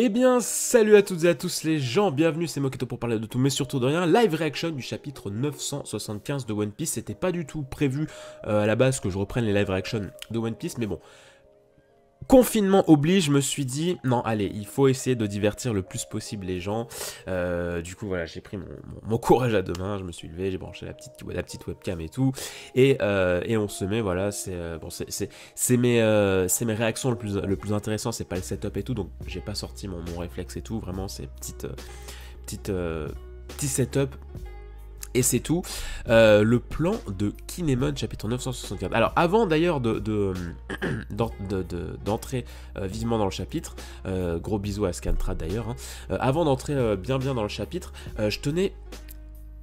Eh bien, salut à toutes et à tous les gens, bienvenue, c'est Moketo pour parler de tout, mais surtout de rien. Live reaction du chapitre 975 de One Piece. C'était pas du tout prévu à la base que je reprenne les live reaction de One Piece, mais bon. Confinement oblige, je me suis dit, non allez, il faut essayer de divertir le plus possible les gens. Du coup voilà, j'ai pris mon courage à deux mains, je me suis levé, j'ai branché la petite webcam et tout. Et on se met, voilà, c'est mes réactions le plus intéressant, c'est pas le setup et tout, donc j'ai pas sorti mon réflexe et tout, vraiment c'est petit setup. Et c'est tout. Le plan de Kinemon, chapitre 964. Alors, avant d'ailleurs d'entrer vivement dans le chapitre, gros bisous à Scantra d'ailleurs, hein, avant d'entrer bien dans le chapitre, je tenais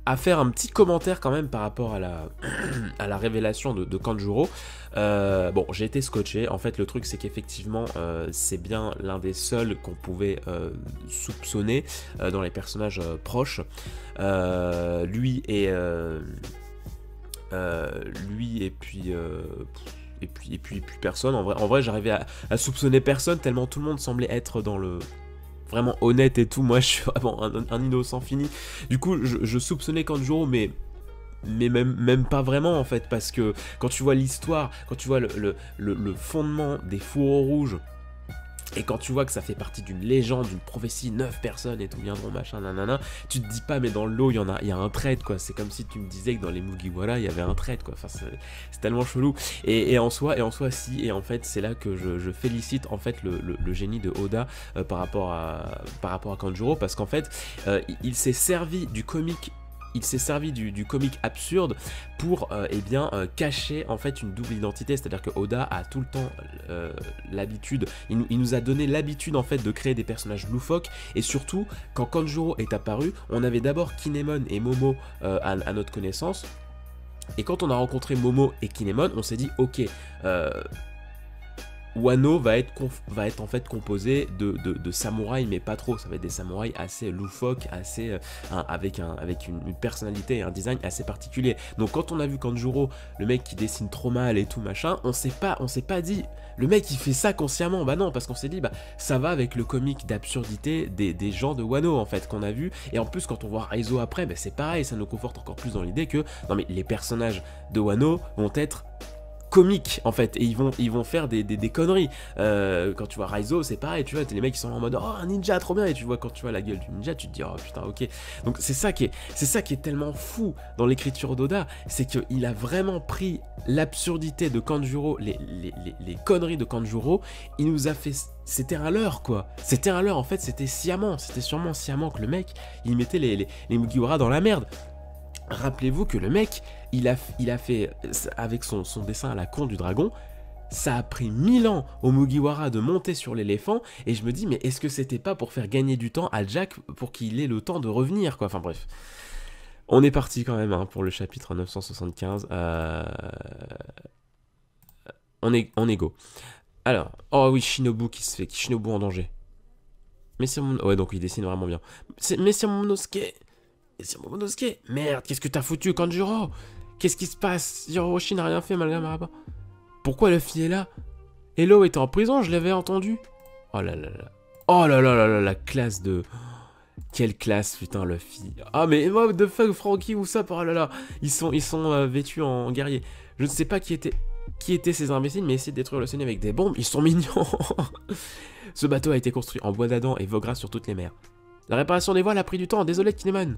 à faire un petit commentaire quand même par rapport à la révélation de Kanjuro. Bon, j'ai été scotché. En fait, le truc, c'est qu'effectivement, c'est bien l'un des seuls qu'on pouvait soupçonner dans les personnages proches. Lui et puis personne. En vrai j'arrivais à soupçonner personne tellement tout le monde semblait être dans le vraiment honnête et tout. Moi, je suis vraiment un innocent fini. Du coup, je soupçonnais Kanjuro, mais même pas vraiment en fait, parce que quand tu vois l'histoire, quand tu vois le fondement des fourreaux rouges, et quand tu vois que ça fait partie d'une légende, d'une prophétie, 9 personnes et tout viendront, machin, nanana, tu te dis pas, mais dans l'eau, il y a un trade, quoi. C'est comme si tu me disais que dans les Mugiwara, il y avait un trade, quoi. Enfin, c'est tellement chelou. Et en soi, si, et en fait, c'est là que je félicite, en fait, le génie de Oda par rapport à Kanjuro, parce qu'en fait, il s'est servi du comique. Il s'est servi du comique absurde pour cacher en fait une double identité, c'est-à-dire que Oda a tout le temps l'habitude, il nous a donné l'habitude en fait de créer des personnages loufoques, et surtout quand Kanjuro est apparu, on avait d'abord Kinemon et Momo à notre connaissance, et quand on a rencontré Momo et Kinemon, on s'est dit ok, Wano va être en fait composé de samouraïs, mais pas trop, ça va être des samouraïs assez loufoques, assez avec une personnalité et un design assez particulier. Donc quand on a vu Kanjuro, le mec qui dessine trop mal et tout machin, on s'est pas dit le mec il fait ça consciemment, bah non, parce qu'on s'est dit bah ça va avec le comique d'absurdité des gens de Wano en fait qu'on a vu, et en plus quand on voit Raizo après, bah, c'est pareil, ça nous conforte encore plus dans l'idée que non mais les personnages de Wano vont être comiques en fait, et ils vont faire des conneries. Quand tu vois Raizo, c'est pareil, tu vois, les mecs qui sont en mode oh un ninja trop bien, et tu vois quand tu vois la gueule du ninja, tu te dis oh putain ok. Donc c'est ça qui est tellement fou dans l'écriture d'Oda, c'est qu'il a vraiment pris l'absurdité de Kanjuro, les conneries de Kanjuro, il nous a fait, c'était un leurre quoi, c'était un leurre en fait, c'était sûrement sciemment que le mec il mettait les Mugiwara dans la merde. Rappelez-vous que le mec, il a fait, avec son dessin à la con du dragon, ça a pris 1000 ans au Mugiwara de monter sur l'éléphant, et je me dis, mais est-ce que c'était pas pour faire gagner du temps à Jack, pour qu'il ait le temps de revenir, quoi. Enfin bref. On est parti quand même hein, pour le chapitre 975. On est go. Alors, oh oui, Shinobu Shinobu en danger. Ouais, donc il dessine vraiment bien. Messire Momonosuke. Et c'est Momonosuke. Merde, qu'est-ce que t'as foutu, Kanjuro? Qu'est-ce qui se passe? Hiroshi n'a rien fait malgré Maraba. Pourquoi Luffy est là? Hello était en prison, je l'avais entendu. Oh là là là. Oh là là là là, la classe de... Quelle classe, putain, Luffy. Ah mais what the fuck, Franky ou ça, oh là là. Ils sont vêtus en guerrier. Je ne sais pas qui étaient ces imbéciles, mais essayer de détruire le Sunny avec des bombes, ils sont mignons. Ce bateau a été construit en bois d'Adam et voguera sur toutes les mers. La réparation des voiles a pris du temps, désolé Kinemon.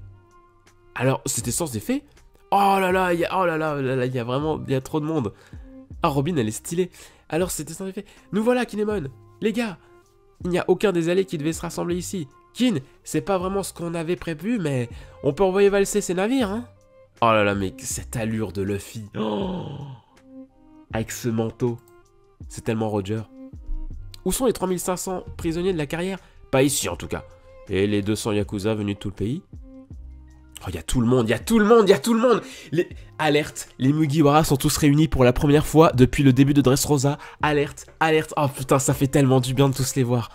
Alors, c'était censé fait. Oh là là, il y a trop de monde. Ah, Robin, elle est stylée. Alors, c'était censé fait. Nous voilà, Kinemon. Les gars, il n'y a aucun des alliés qui devait se rassembler ici. Kin, c'est pas vraiment ce qu'on avait prévu, mais on peut envoyer valser ces navires, hein. Oh là là, mais cette allure de Luffy. Oh, avec ce manteau. C'est tellement Roger. Où sont les 3500 prisonniers de la carrière? Pas ici, en tout cas. Et les 200 Yakuza venus de tout le pays? Oh, il y a tout le monde. Alerte, les Mugiwara sont tous réunis pour la première fois depuis le début de Dressrosa. Alerte. Oh putain, ça fait tellement du bien de tous les voir.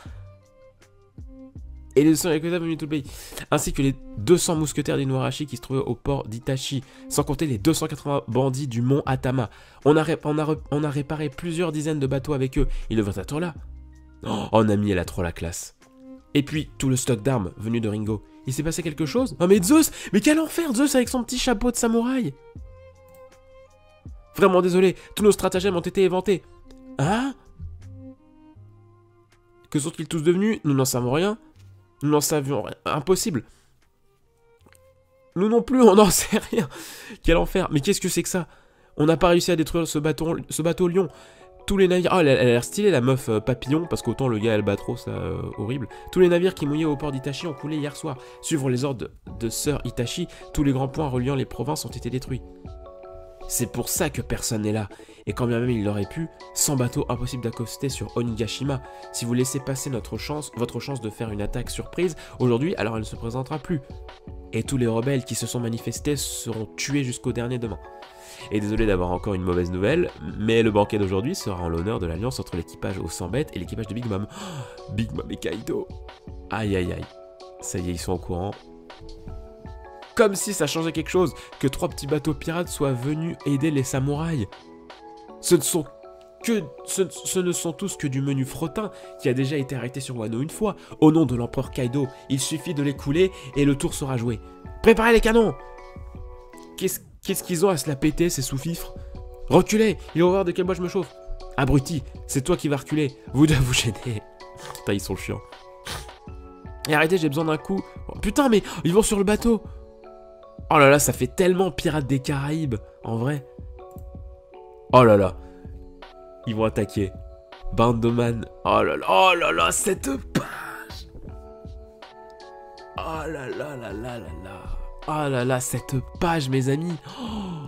Et les 200 Yakuza venus de tout le pays. Ainsi que les 200 mousquetaires d'Inuarashi qui se trouvaient au port d'Itachi. Sans compter les 280 bandits du mont Atama. On a réparé plusieurs dizaines de bateaux avec eux. Ils devraient être là. Oh, Nami, elle a trop la classe. Et puis, tout le stock d'armes venu de Ringo. Il s'est passé quelque chose? Oh mais Zeus! Mais quel enfer, Zeus avec son petit chapeau de samouraï! Vraiment désolé, tous nos stratagèmes ont été éventés. Hein? Que sont-ils tous devenus? Nous n'en savons rien. Nous n'en savions rien. Impossible. Nous non plus, on n'en sait rien. Quel enfer. Mais qu'est-ce que c'est que ça? On n'a pas réussi à détruire ce bateau lion. Tous les navires... Oh, elle a l'air stylée, la meuf papillon, parce qu'autant le gars albatros, là, horrible. Tous les navires qui mouillaient au port d'Itachi ont coulé hier soir. Suivant les ordres de Sir Itachi, tous les grands points reliant les provinces ont été détruits. C'est pour ça que personne n'est là. Et quand bien même il l'aurait pu, sans bateau, impossible d'accoster sur Onigashima. Si vous laissez passer votre chance de faire une attaque surprise aujourd'hui, alors elle ne se présentera plus. Et tous les rebelles qui se sont manifestés seront tués jusqu'au dernier demain. Et désolé d'avoir encore une mauvaise nouvelle, mais le banquet d'aujourd'hui sera en l'honneur de l'alliance entre l'équipage aux 100 bêtes et l'équipage de Big Mom. Oh, Big Mom et Kaido. Aïe aïe aïe. Ça y est, ils sont au courant. Comme si ça changeait quelque chose que 3 petits bateaux pirates soient venus aider les samouraïs. Ce ne sont tous que du menu frottin qui a déjà été arrêté sur Wano une fois. Au nom de l'empereur Kaido, il suffit de les couler et le tour sera joué. Préparez les canons! Qu'est-ce qu'ils ont à se la péter, ces sous-fifres? Reculez! Ils vont voir de quel bois je me chauffe. Abruti, c'est toi qui vas reculer. Vous devez vous gêner. Putain, ils sont chiants. Et arrêtez, j'ai besoin d'un coup. Oh, putain, mais ils vont sur le bateau. Oh là là, ça fait tellement Pirates des Caraïbes, en vrai. Oh là là. Ils vont attaquer. Bandoman. Oh là là, cette page. Oh là là là là là là. Oh là là, cette page, mes amis. Oh.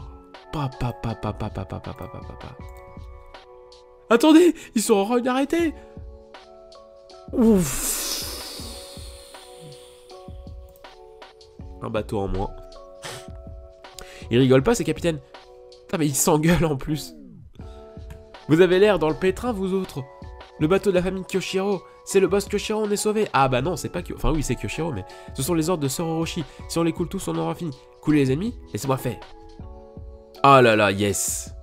Papa. Attendez, ils sont en train d'arrêter. Ouf. Un bateau en moins. Ils rigolent pas, ces capitaines. Putain, mais ils s'engueulent en plus. Vous avez l'air dans le pétrin, vous autres. Le bateau de la famille Kyoshiro. C'est le boss Kyoshiro, on est sauvé. Ah bah non, c'est pas Kyoshiro. Enfin oui, c'est Kyoshiro, mais ce sont les ordres de Sir Orochi. Si on les coule tous, on aura fini. Couler les ennemis, laissez-moi faire. Oh là là, yes.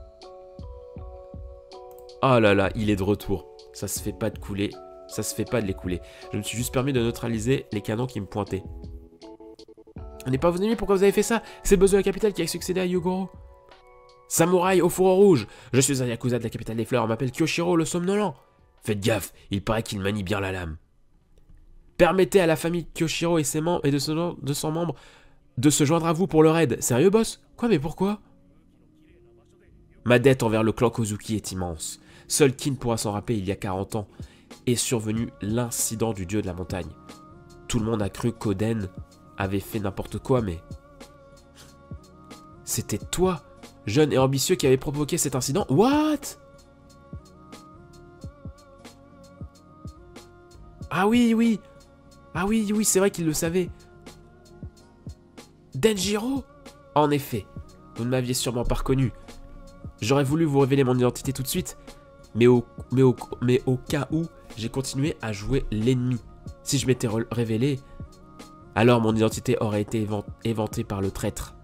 Oh là là, il est de retour. Ça se fait pas de couler. Ça se fait pas de les couler. Je me suis juste permis de neutraliser les canons qui me pointaient. On n'est pas vos ennemis, pourquoi vous avez fait ça? C'est le boss de la capitale qui a succédé à Yogoro. Samouraï au fourreau rouge. Je suis un yakuza de la capitale des fleurs, on m'appelle Kyoshiro le somnolent. Faites gaffe, il paraît qu'il manie bien la lame. Permettez à la famille Kyoshiro et ses membres et de son membre de se joindre à vous pour le raid. Sérieux, boss? Quoi, mais pourquoi? Ma dette envers le clan Kozuki est immense. Seul Kin pourra s'en rappeler, il y a 40 ans est survenu l'incident du dieu de la montagne. Tout le monde a cru qu'Oden avait fait n'importe quoi, mais... C'était toi, jeune et ambitieux, qui avait provoqué cet incident. What? Ah oui. Ah oui, c'est vrai qu'il le savait. Denjiro? En effet, vous ne m'aviez sûrement pas reconnu. J'aurais voulu vous révéler mon identité tout de suite, mais au cas où, j'ai continué à jouer l'ennemi. Si je m'étais révélé, alors mon identité aurait été éventée par le traître.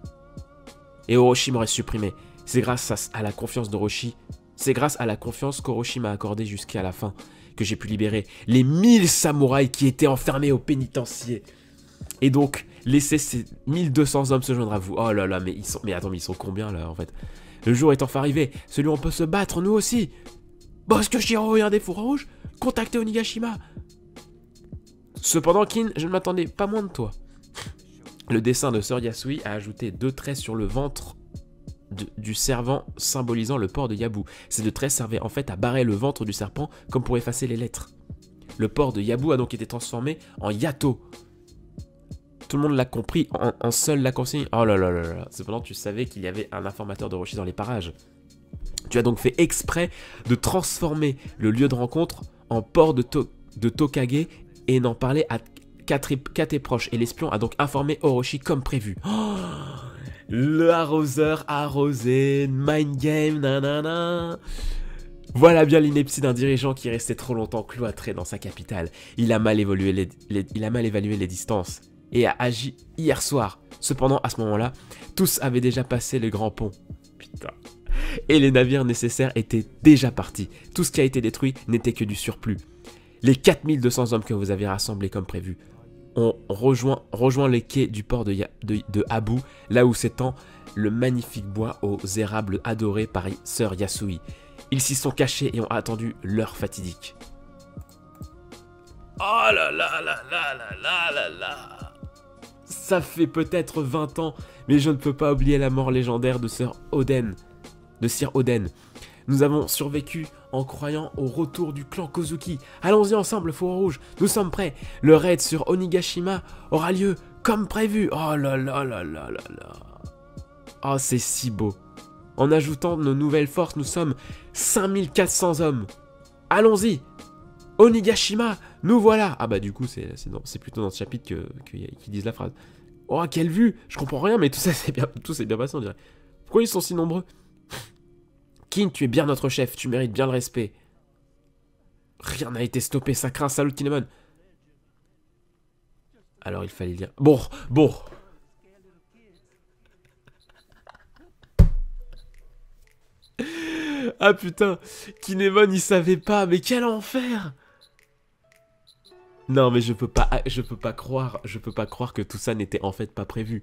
Et Orochi m'aurait supprimé. C'est grâce à la confiance d'Orochi. C'est grâce à la confiance qu'Orochi m'a accordée jusqu'à la fin que j'ai pu libérer les 1000 samouraïs qui étaient enfermés au pénitencier. Et donc, laisser ces 1200 hommes se joindre à vous. Oh là là, mais ils sont... Mais attends, mais ils sont combien là en fait? Le jour est enfin arrivé. Celui où on peut se battre, nous aussi. Boss Kyoshiro et un des fourreaux rouges, contactez Onigashima. Cependant, Kin, je ne m'attendais pas moins de toi. Le dessin de Sir Yasui a ajouté 2 traits sur le ventre du serpent symbolisant le port de Yabu. Ces 2 traits servaient en fait à barrer le ventre du serpent comme pour effacer les lettres. Le port de Yabu a donc été transformé en Yato. Tout le monde l'a compris, en seule la consigne. Oh là là là là. Cependant, tu savais qu'il y avait un informateur d'Orochi dans les parages. Tu as donc fait exprès de transformer le lieu de rencontre en port de Tokage et n'en parler qu'à tes proches. Et l'espion a donc informé Orochi comme prévu. Oh, le arroseur arrosé, mind game, nanana. Voilà bien l'ineptie d'un dirigeant qui restait trop longtemps cloîtré dans sa capitale. Il a mal évalué les distances et a agi hier soir. Cependant, à ce moment-là, tous avaient déjà passé le grand pont. Putain. Et les navires nécessaires étaient déjà partis. Tout ce qui a été détruit n'était que du surplus. Les 4200 hommes que vous avez rassemblés comme prévu ont rejoint les quais du port de Abu, là où s'étend le magnifique bois aux érables adorés par Sœur Yasui. Ils s'y sont cachés et ont attendu l'heure fatidique. Oh là là là là là là là là. Ça fait peut-être 20 ans, mais je ne peux pas oublier la mort légendaire de Sir Oden. Nous avons survécu en croyant au retour du clan Kozuki. Allons-y ensemble, Fourreau Rouge, nous sommes prêts. Le raid sur Onigashima aura lieu comme prévu. Oh là là là là là là. Oh, c'est si beau. En ajoutant nos nouvelles forces, nous sommes 5400 hommes. Allons-y. Onigashima, nous voilà. Ah bah du coup, c'est plutôt dans ce chapitre qu'ils disent la phrase. Oh, quelle vue. Je comprends rien, mais tout s'est bien passé, on dirait. Pourquoi ils sont si nombreux? Kin, tu es bien notre chef, tu mérites bien le respect. Rien n'a été stoppé, ça craint, salut Kinemon. Alors il fallait dire... Bon. Ah putain, Kinemon il savait pas, mais quel enfer. Non mais je peux pas croire que tout ça n'était en fait pas prévu.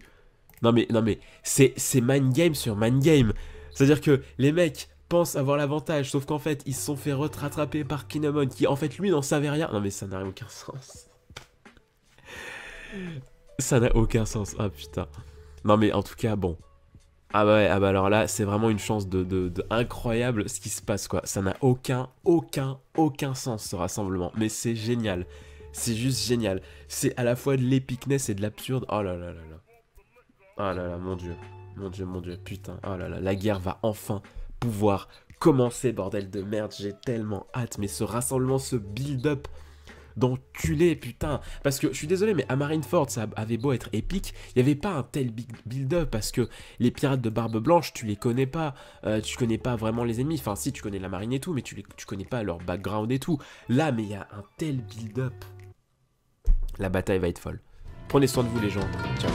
Non mais, c'est mind game sur mind game. C'est-à-dire que les mecs pensent avoir l'avantage, sauf qu'en fait, ils se sont fait rattraper par Kinemon, qui en fait, lui, n'en savait rien. Non mais ça n'a aucun sens. Ça n'a aucun sens, ah putain. Non mais en tout cas, bon. Ah bah ouais, ah bah alors là, c'est vraiment une chance de incroyable ce qui se passe, quoi. Ça n'a aucun sens, ce rassemblement. Mais c'est génial. C'est juste génial. C'est à la fois de l'épicness et de l'absurde. Oh là là là là. Oh là là, mon dieu. Mon dieu, putain. Oh là là, la guerre va enfin pouvoir commencer, bordel de merde. J'ai tellement hâte. Mais ce rassemblement, ce build-up d'enculé, putain. Parce que, je suis désolé, mais à Marineford, ça avait beau être épique, il n'y avait pas un tel build-up, parce que les pirates de Barbe Blanche, tu les connais pas. Tu connais pas vraiment les ennemis. Enfin, si, tu connais la marine et tout, mais tu connais pas leur background et tout. Là, mais il y a un tel build-up. La bataille va être folle. Prenez soin de vous, les gens. Ciao.